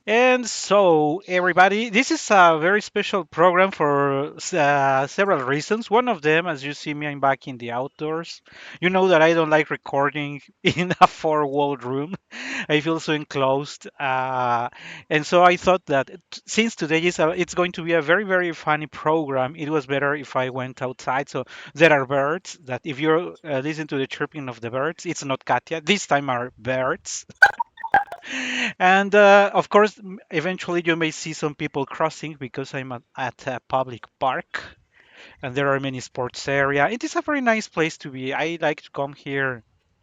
And so, everybody, this is a very special program for several reasons. One of them, as you see me, I'm back in the outdoors. You know that I don't like recording in a four-walled room. I feel so enclosed. And so I thought that since today it's going to be a very, very funny program, it was better if I went outside. So there are birds that if you listen to the chirping of the birds, it's not Katya. This time are birds. And of course, eventually you may see some people crossing because I'm at a public park and there are many sports area. It is a very nice place to be. I like to come here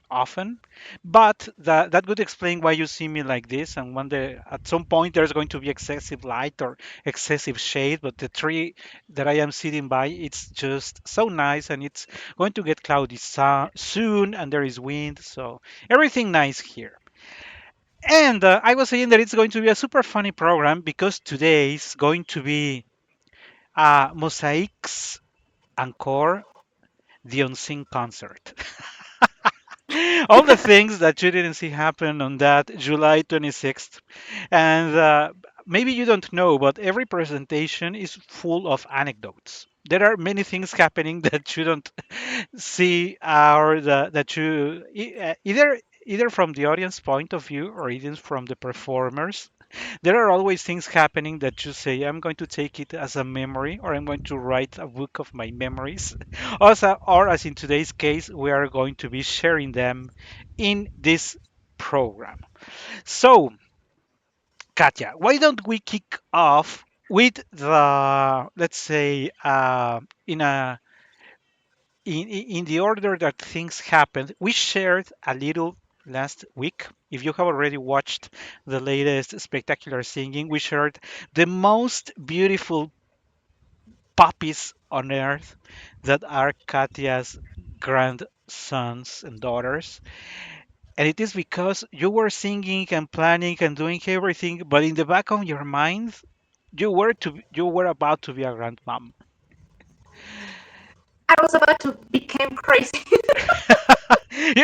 often, but that would explain why you see me like this. And one day, at some point, there's going to be excessive light or excessive shade. But the tree that I am sitting by, it's just so nice, and it's going to get cloudy soon, and there is wind, so everything nice here. And I was saying that it's going to be a super funny program because today is going to be Mosaïque's encore, the unseen concert. All the things that you didn't see happen on that July 26th. And maybe you don't know, but every presentation is full of anecdotes. There are many things happening that you don't see or that you either from the audience point of view or even from the performers. There are always things happening that you say, I'm going to take it as a memory, or I'm going to write a book of my memories. Also, or as in today's case, we are going to be sharing them in this program. So, Katya, why don't we kick off with the, let's say, in the order that things happened? We shared a little last week. If you have already watched the latest spectacular singing, we shared the most beautiful puppies on earth that are Katya's grandsons and daughters. And it is because you were singing and planning and doing everything, but in the back of your mind, you were about to be a grandmom. I was about to become crazy.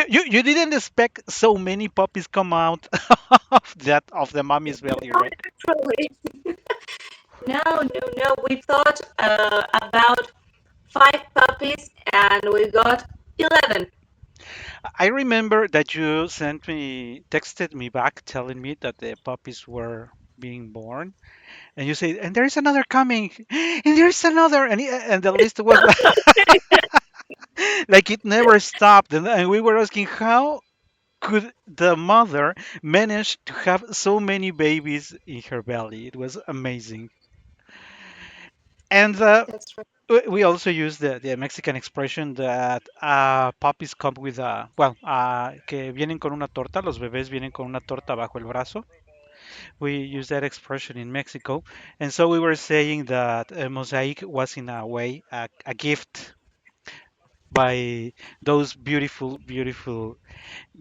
You didn't expect so many puppies come out of the mommy's belly, Not right? actually. No, no, no. We thought about five puppies and we got 11. I remember that you texted me back telling me that the puppies were being born, and you said, and there's another coming, and there's another, and the list was like it never stopped, and we were asking how could the mother manage to have so many babies in her belly? It was amazing. And That's right. we also use the Mexican expression that puppies come with que vienen con una torta, los bebés vienen con una torta bajo el brazo. We use that expression in Mexico. And so we were saying that Mosaic was in a way a gift by those beautiful, beautiful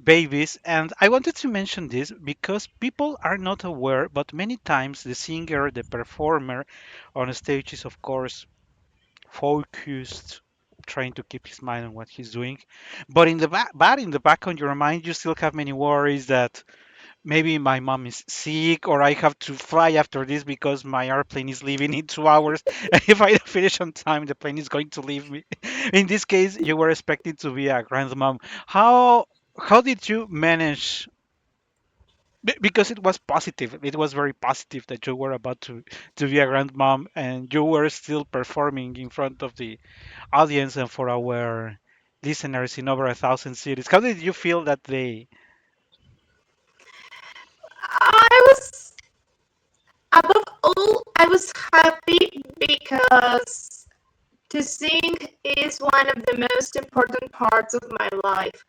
babies. And I wanted to mention this because people are not aware, but many times the singer, the performer on stage is, of course, focused, trying to keep his mind on what he's doing. But in the back of your mind, you still have many worries that maybe my mom is sick, or I have to fly after this because my airplane is leaving in 2 hours. And if I don't finish on time, the plane is going to leave me. In this case, you were expecting to be a grandmom. How did you manage? Because it was positive. It was very positive that you were about to be a grandmom and you were still performing in front of the audience and for our listeners in over 1,000 cities. How did you feel that day? I was, above all, I was happy because to sing is one of the most important parts of my life.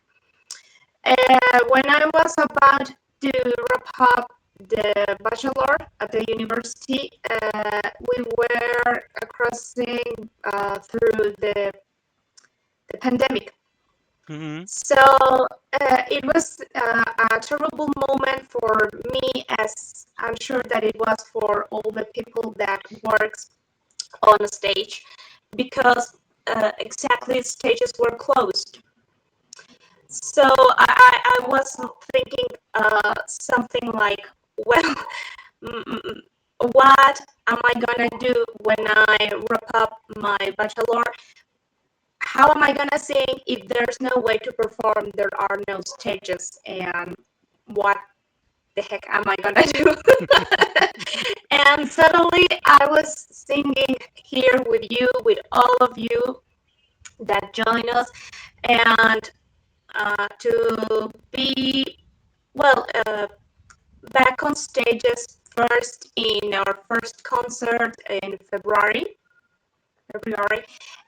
When I was about to wrap up the bachelor at the university, we were crossing through the pandemic. Hmm. So it was a terrible moment for me, as I'm sure that it was for all the people that works on the stage, because exactly stages were closed. So I was thinking something like, well, mm, what am I gonna do when I wrap up my bachelor? How am I gonna sing if there's no way to perform? There are no stages, and what the heck am I gonna do? And suddenly I was singing here with you, with all of you that join us, and to be, well, back on stages first in our first concert in February,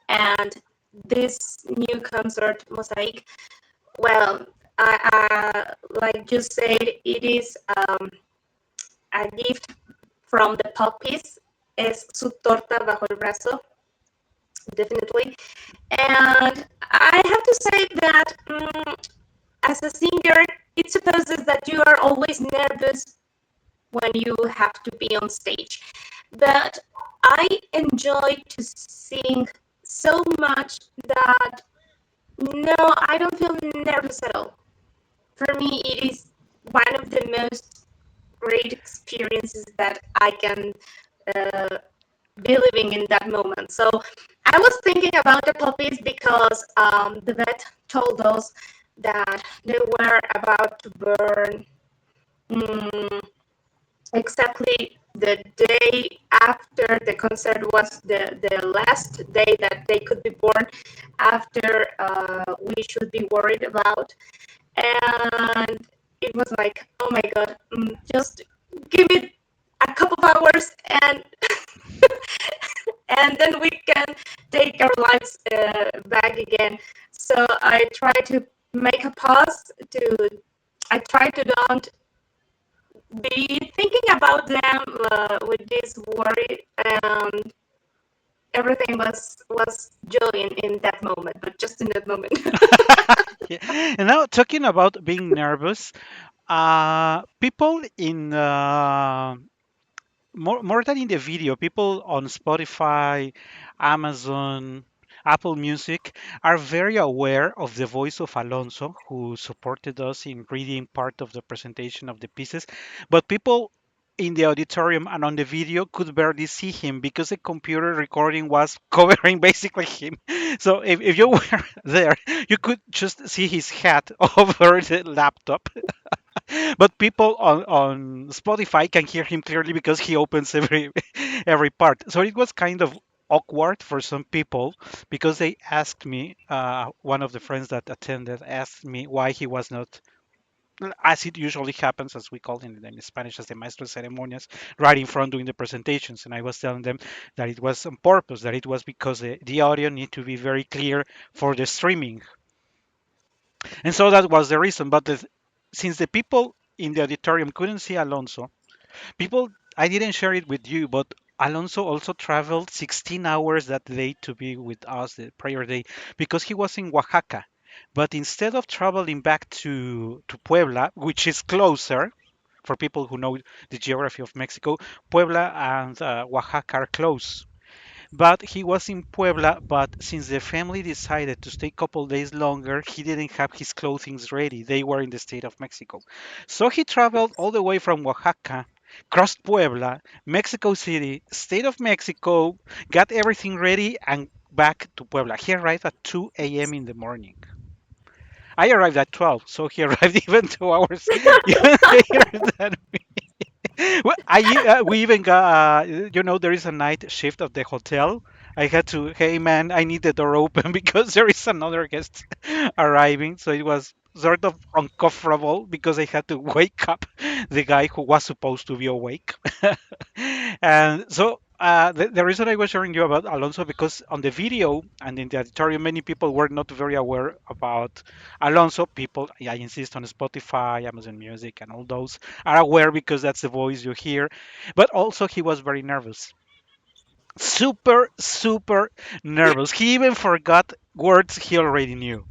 and this new concert, Mosaïque. Well, like you said, it is a gift from the puppies. Es su torta bajo el brazo, definitely. And I have to say that as a singer, it supposes that you are always nervous when you have to be on stage. But I enjoy to sing so much that no, I don't feel nervous at all. For me, it is one of the most great experiences that I can uh, be living in that moment. So I was thinking about the puppies because the vet told us that they were about to burn mm, exactly the day after the concert was the last day that they could be born after we should be worried about. And it was like, oh my god, just give me a couple of hours and and then we can take our lives back again. So I try to make a pause to I try to don't be thinking about them with this worry. Everything was joy in that moment, but just in that moment. Yeah. And now talking about being nervous, people in more than in the video, people on Spotify, Amazon, Apple Music are very aware of the voice of Alonso, who supported us in reading part of the presentation of the pieces. But people in the auditorium and on the video could barely see him because the computer recording was covering basically him. So if you were there, you could just see his hat over the laptop, but people on Spotify can hear him clearly because he opens every part. So it was kind of awkward for some people because they asked me, one of the friends that attended asked me why he was not, as it usually happens, as we call it in Spanish, as the maestro de ceremonias, right in front doing the presentations. And I was telling them that it was on purpose, that it was because the audio need to be very clear for the streaming. And so that was the reason. But since the people in the auditorium couldn't see Alonso, people, I didn't share it with you, but Alonso also traveled 16 hours that day to be with us the prior day because he was in Oaxaca. But instead of traveling back to Puebla, which is closer for people who know the geography of Mexico, Puebla and Oaxaca are close. But he was in Puebla, but since the family decided to stay a couple days longer, he didn't have his clothing ready. They were in the state of Mexico. So he traveled all the way from Oaxaca, crossed Puebla, Mexico City, state of Mexico, got everything ready, and back to Puebla. He arrived at 2 a.m. in the morning. I arrived at 12, so he arrived even 2 hours even later than well, we even got there is a night shift of the hotel. I had to, hey man, I need the door open because there is another guest arriving. So it was sort of uncomfortable because I had to wake up the guy who was supposed to be awake. And so the reason I was sharing you about Alonso because on the video and in the auditorium, many people were not very aware about Alonso. People, I insist on Spotify, Amazon Music, and all those are aware because that's the voice you hear. But also, he was very nervous. Super, super nervous. He even forgot words he already knew.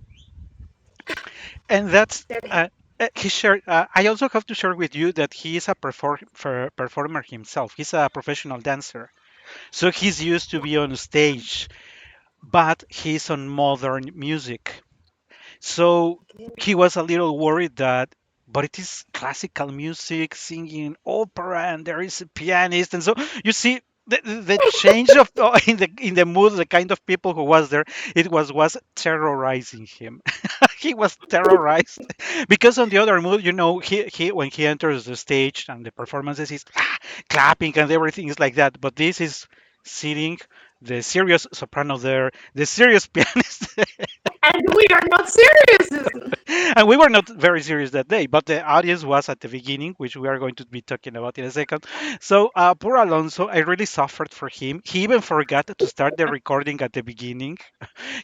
And that's. That He shared. I also have to share with you that he is a performer himself. He's a professional dancer, so he's used to be on stage, but he's on modern music. So he was a little worried that but it is classical music, singing opera, and there is a pianist, and so you see the change of in the mood, the kind of people who was there, it was terrorizing him. He was terrorized because on the other mood, he when he enters the stage and the performances, he's clapping and everything is like that. But this is sitting, the serious soprano there, the serious pianist. And we are not serious. And we were not very serious that day, but the audience was at the beginning, which we are going to be talking about in a second. So poor Alonso, I really suffered for him. He even forgot to start the recording at the beginning.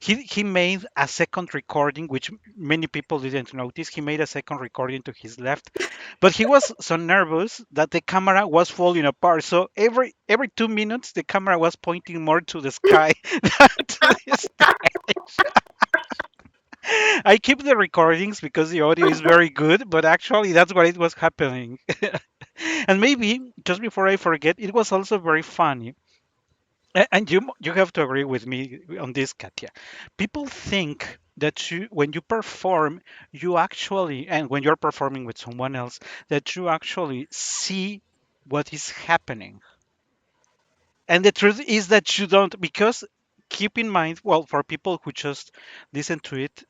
He made a second recording, which many people didn't notice. He made a second recording to his left, but he was so nervous that the camera was falling apart. So every 2 minutes, the camera was pointing more to the sky than to the stage. I keep the recordings because the audio is very good, but actually that's what it was happening. And maybe just before I forget, it was also very funny. And you have to agree with me on this, Katia. People think that when you perform, you actually, and when you're performing with someone else, that you actually see what is happening. And the truth is that you don't, because keep in mind, well, for people who just listen to it,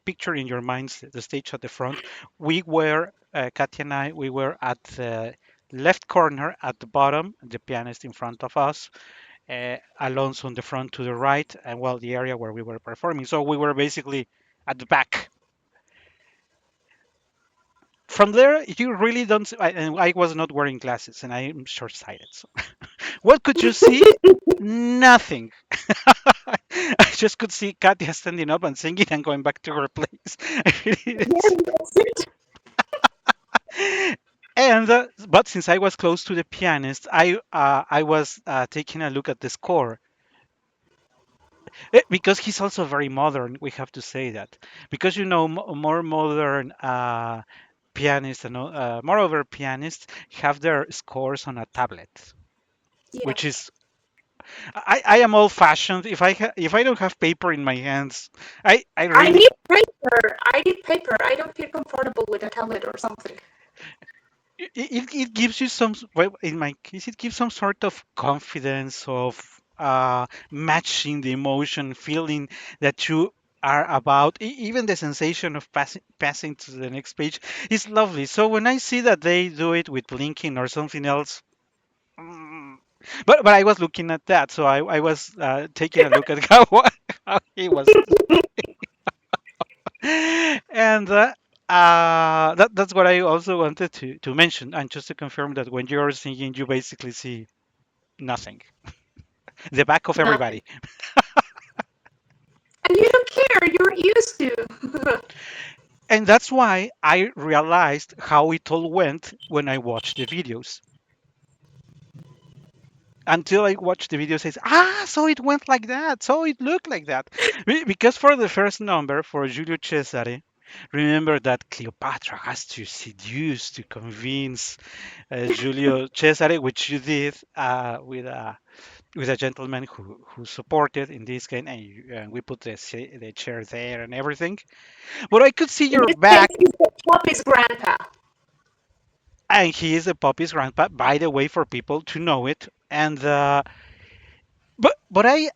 picture in your minds the stage at the front. Katia and I, we were at the left corner at the bottom, the pianist in front of us, Alonso on the front to the right, and well, the area where we were performing. So we were basically at the back. From there, you really don't see, and I was not wearing glasses, and I'm short-sighted. So what could you see? Nothing. I just could see Katia standing up and singing and going back to her place. I really didn't Yeah, see. that's it. And but since I was close to the pianist, I was taking a look at the score. Because he's also very modern. We have to say that because more modern pianists and moreover pianists have their scores on a tablet, which Yes. is I am old fashioned. If I don't have paper in my hands, I I really need paper. I need paper. I don't feel comfortable with a tablet or something. it gives you some, well, in my case it gives some sort of confidence of matching the emotion, feeling that you are about, even the sensation of passing to the next page is lovely. So when I see that they do it with blinking or something else, mm, but I was looking at that, so I was taking a look at how he was. And that's what I also wanted to mention. And just to confirm that when you're singing, you basically see nothing, the back of Nothing. everybody. And you don't care. You're used to. And that's why I realized how it all went when I watched the videos. Until I watched the video, says, so it went like that, so it looked like that. Because for the first number, for Giulio Cesare, remember that Cleopatra has to seduce to convince Giulio Cesare, which you did with a gentleman who supported in this game, and we put the chair there and everything. But I could see In your this case, back, he's the puppy's grandpa. and he is a puppy's grandpa, by the way, for people to know it. And but I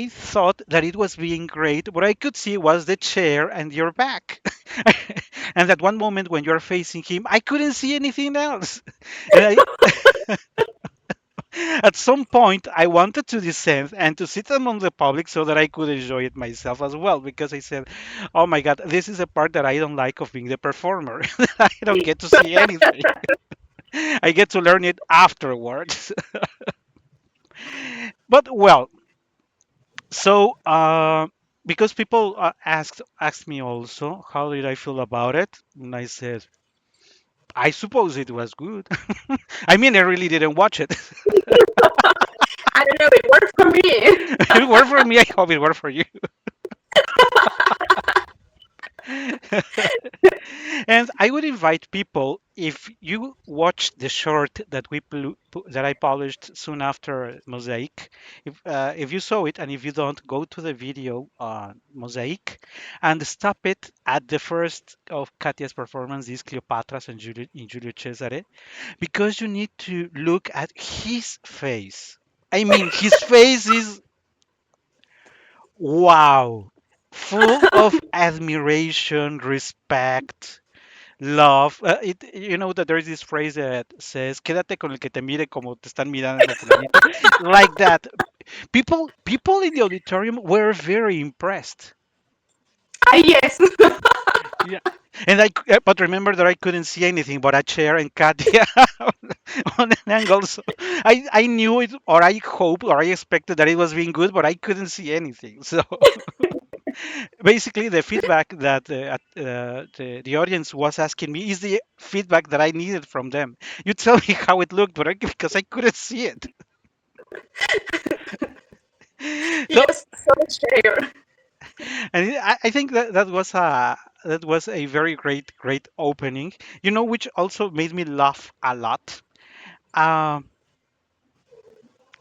thought that it was being great. What I could see was the chair and your back, and at one moment when you're facing him, I couldn't see anything else. And at some point, I wanted to descend and to sit among the public so that I could enjoy it myself as well. Because I said, "Oh my God, this is a part that I don't like of being the performer. I don't get to see anything. I get to learn it afterwards." But well, so because people asked me also how did I feel about it, and I said I suppose it was good. I mean, I really didn't watch it. I don't know. It worked for me. It worked for me. I hope it worked for you. And I would invite people, if you watch the short that that I published soon after Mosaïque, if you saw it and if you don't, go to the video on Mosaïque and stop it at the first of Katya's performance, is Cleopatras and Julio Cesare, because you need to look at his face. I mean, his face is wow, full of admiration, respect, love. You know that there is this phrase that says, "Quédate con el que te mire como te están mirando, fulanito." Like that. People in the auditorium were very impressed. Ah, yes. Yeah. But remember that I couldn't see anything but a chair and Katia on an angle. So I knew it, or I hoped, or I expected that it was being good, but I couldn't see anything. So basically, the feedback that the audience was asking me is the feedback that I needed from them. You tell me how it looked, but because I couldn't see it. So, Yes, so share. and I think that that was a very great opening. You know, which also made me laugh a lot. Um,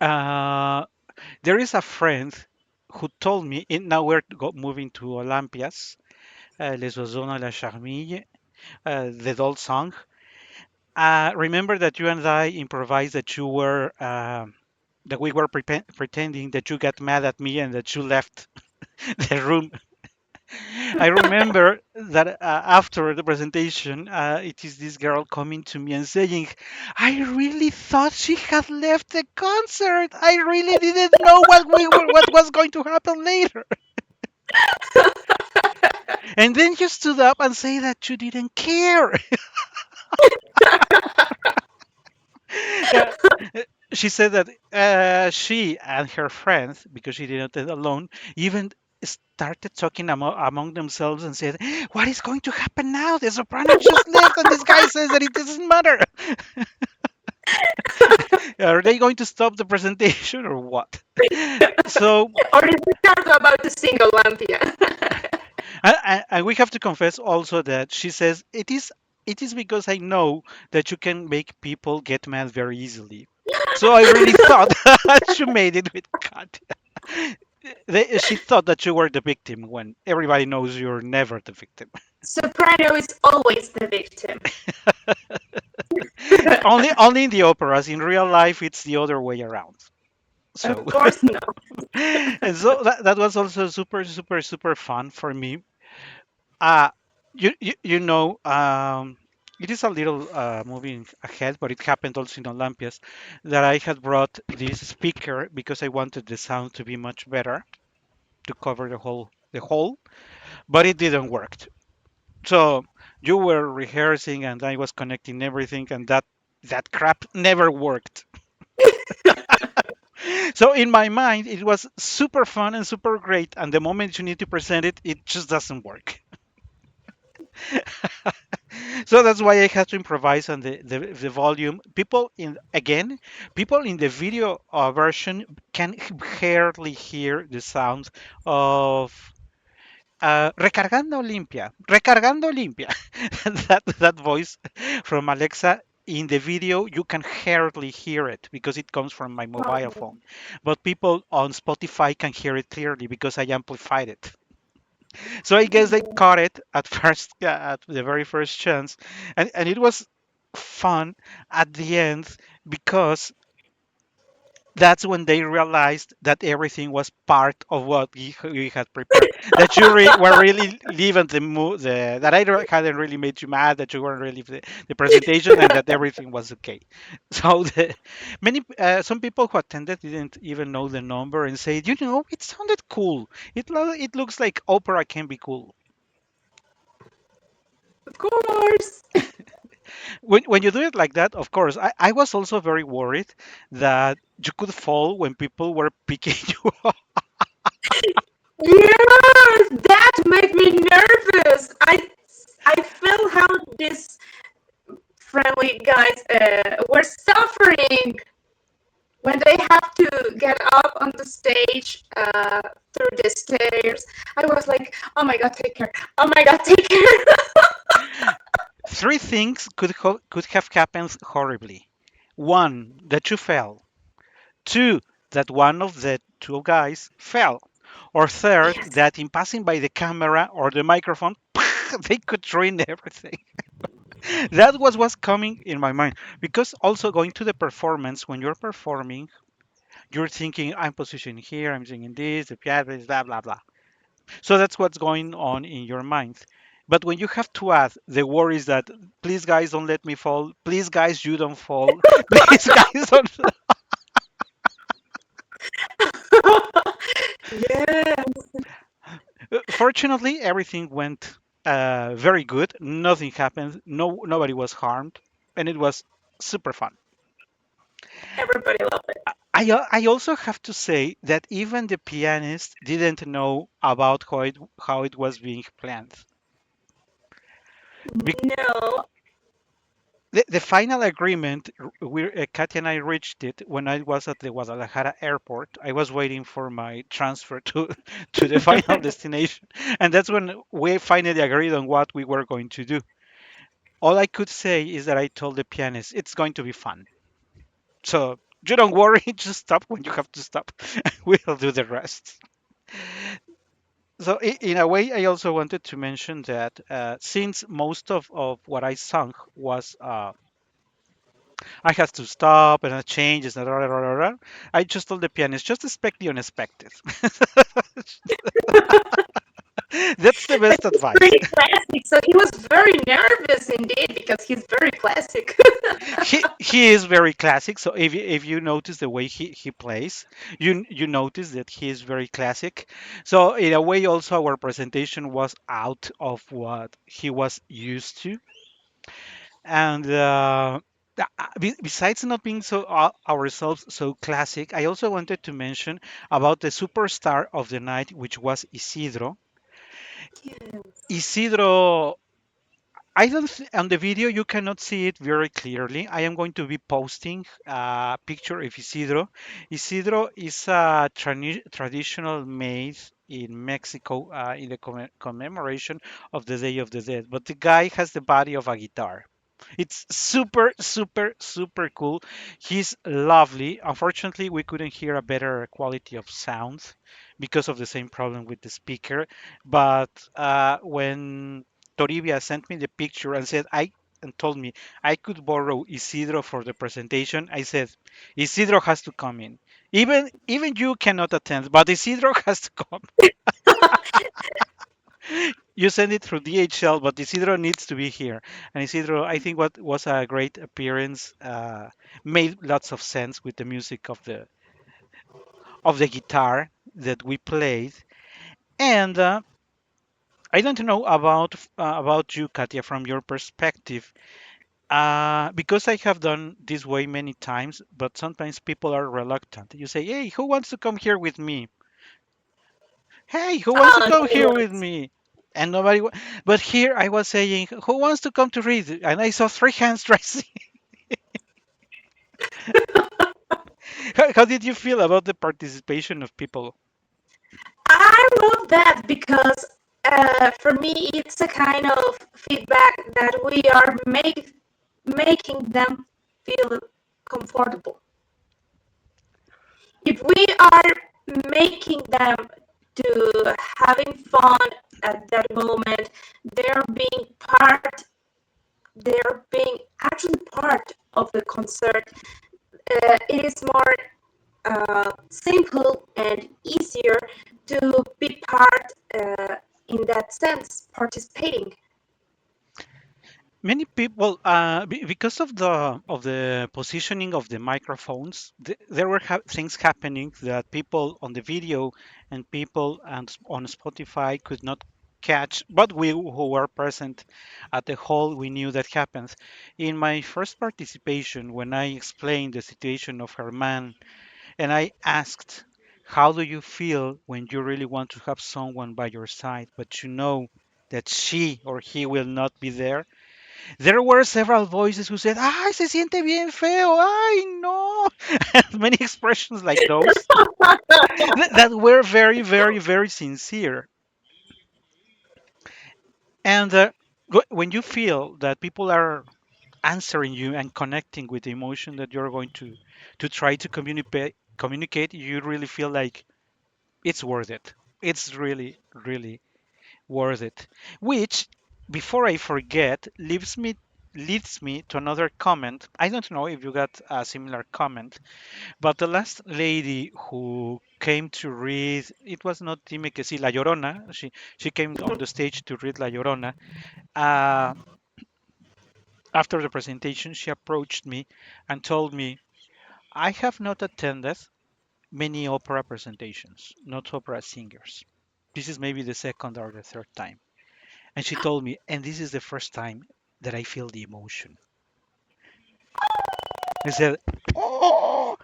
uh, there is a friend who told me, now we're moving to Olympias, Les Oiseaux dans la Charmille, the doll song. Remember that you and I improvised that that we were pretending that you got mad at me and that you left the room. I remember that after the presentation, it is this girl coming to me and saying, "I really thought she had left the concert. I really didn't know what was going to happen later." And then you stood up and say that you didn't care. Yeah. She said that she and her friends, because she didn't attend alone, even started talking among themselves and said, "What is going to happen now? The soprano just left, and this guy says that it doesn't matter. Are they going to stop the presentation or what?" So, Or is Ricardo about to sing Olympia? and we have to confess also that she says it is because I know that you can make people get mad very easily. So I really thought she made it with Kat. She thought that you were the victim when everybody knows you're never the victim. Soprano is always the victim. Only in the operas. In real life, it's the other way around. Of So, course, no. and so that was also super fun for me. Uh, you know, it is a little moving ahead, but it happened also in Olympias that I had brought this speaker because I wanted the sound to be much better to cover the whole, but it didn't work. So you were rehearsing and I was connecting everything, and that crap never worked. So in my mind, it was super fun and super great, and the moment you need to present it, it just doesn't work. So that's why I had to improvise on the volume. People in the video version can hardly hear the sound of recargando limpia. That voice from Alexa in the video, you can hardly hear it because it comes from my mobile phone. But people on Spotify can hear it clearly because I amplified it. So I guess they caught it at first, at the very first chance, and it was fun at the end because that's when they realized that everything was part of what we had prepared. That you were really leaving that hadn't really made you mad, that you weren't really the presentation, and that everything was okay. So some people who attended didn't even know the number and said, it sounded cool. It looks like opera can be cool. Of course. When you do it like that, of course, I was also very worried that you could fall when people were picking you up. Yes, that made me nervous. I felt how these friendly guys were suffering when they have to get up on the stage through the stairs. I was like, oh my god, take care. Oh my god, take care. Three things could have happened horribly. One, that you fell. Two, that one of the two guys fell. Or third, Yes, that in passing by the camera or the microphone, they could ruin everything. That was what's coming in my mind. Because also going to the performance, when you're performing, you're thinking, I'm positioned here, I'm singing this, the piano is blah, blah, blah. So that's what's going on in your mind. But when you have to add the worries that, please guys, don't let me fall. Please guys, you don't fall. Please guys, don't. yes, Fortunately, everything went very good. Nothing happened. Nobody was harmed, and it was super fun. everybody loved it. I also have to say that even the pianist didn't know about how it was being planned. No, The final agreement, Katia and I reached it when I was at the Guadalajara airport. I was waiting for my transfer to to the final destination, and that's when we finally agreed on what we were going to do. All I could say is that I told the pianist it's going to be fun. So you don't worry, just stop when you have to stop. We'll do the rest. So in a way, I also wanted to mention that since most of what I sung was I had to stop and changes and rah, rah, rah, rah. I just told the pianist, just expect the unexpected. That's the but best he's advice. pretty classic, so he was very nervous indeed because he's very classic. He is very classic. So if you notice the way he plays, you notice that he is very classic. So in a way, also our presentation was out of what he was used to, and besides not being so ourselves so classic, I also wanted to mention about the superstar of the night, which was Isidro. Yes. Isidro, I don't on the video you cannot see it very clearly. I am going to be posting a picture of Isidro. Isidro is a traditional maid in Mexico in the commemoration of the Day of the Dead. But the guy has the body of a guitar. It's super, super, super cool. He's lovely. Unfortunately, we couldn't hear a better quality of sound because of the same problem with the speaker. But when Toribia sent me the picture and said and told me I could borrow Isidro for the presentation, I said Isidro has to come in. Even you cannot attend, but Isidro has to come. You send it through DHL, but Isidro needs to be here. And Isidro, I think what was a great appearance, made lots of sense with the music of the guitar that we played. And I don't know about you, Katia, from your perspective. Because I have done this way many times, but sometimes people are reluctant. You say, "Hey, who wants to come here with me? Hey, who wants to Oh, come nobody here with wants. me?" And nobody. But here I was saying, "Who wants to come to read?" And I saw three hands rising. How did you feel about the participation of people? I love that because for me it's a kind of feedback that we are making them feel comfortable. If we are making them to having fun at that moment, they're being they're being actually part of the concert. It is more simple and easier to be part in that sense, participating. Many people, because of the positioning of the microphones, there were things happening that people on the video and people on Spotify could not catch, but we who were present at the hall, we knew that happened. In my first participation, when I explained the situation of Herman, and I asked, "How do you feel when you really want to have someone by your side, but you know that she or he will not be there?" There were several voices who said, "Ay, se siente bien feo, ay, no." And many expressions like those that were very, very, very sincere. And When you feel that people are answering you and connecting with the emotion that you're going to try to communicate, you really feel like it's worth it. It's really worth it. Which, before I forget, leads me to another comment. I don't know if you got a similar comment, but the last lady who came to read, it was not Dime que sí, La Llorona. She came on the stage to read La Llorona. Uh, After the presentation, she approached me and told me, I have not attended many opera presentations, not opera singers. This is maybe the second or the third time. And she told me, and this is the first time that I feel the emotion. I said, oh,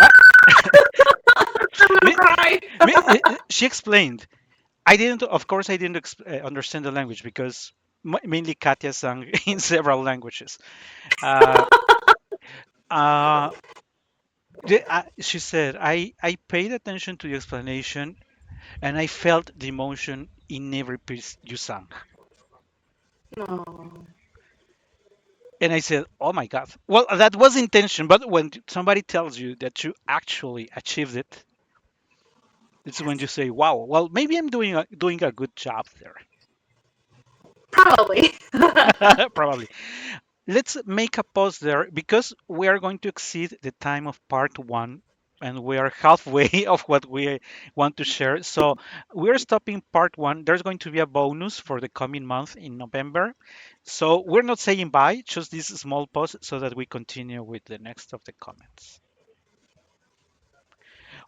Ah, I'm gonna me- cry. she explained. I didn't, of course, I didn't understand the language because mainly Katya sang in several languages. Uh, uh, she said, I paid attention to the explanation and I felt the emotion in every piece you sang. No. And I said, oh my God. Well, that was intention, but when somebody tells you that you actually achieved it, it's when you Yes. say, wow, well, maybe I'm doing a good job there. Probably. Probably. Let's make a pause there because we are going to exceed the time of part one and we are halfway of what we want to share. So we're stopping part one. There's going to be a bonus for the coming month in November. So we're not saying bye, just this small pause so that we continue with the next of the comments.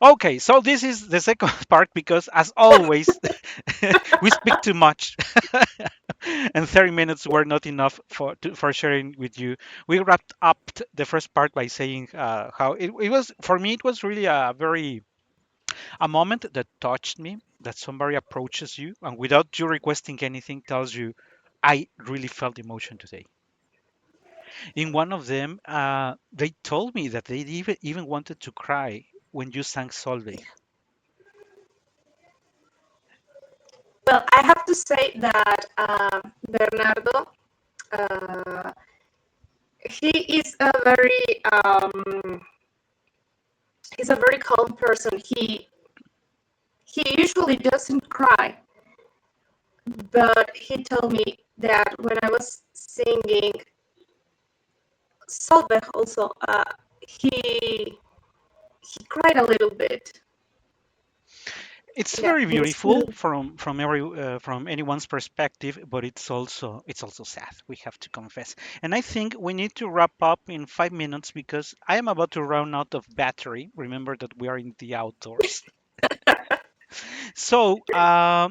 Okay, so this is the second part because, as always, we speak too much, and 30 minutes were not enough for sharing with you. We wrapped up the first part by saying how it was for me. It was really a moment that touched me. That somebody approaches you and without you requesting anything tells you, "I really felt emotion today." In one of them, they told me that they even wanted to cry when you sang Solveig. Well, I have to say that Bernardo, uh, he is a very he's a very calm person. He usually doesn't cry, but he told me that when I was singing Solveig also, he cried a little bit. It's Yeah, very it was beautiful good. from anyone's perspective, but it's also sad. We have to confess. And I think we need to wrap up in 5 minutes because I am about to run out of battery. Remember that we are in the outdoors. So I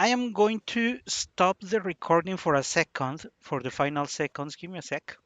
am going to stop the recording for a second for the final seconds. Give me a sec.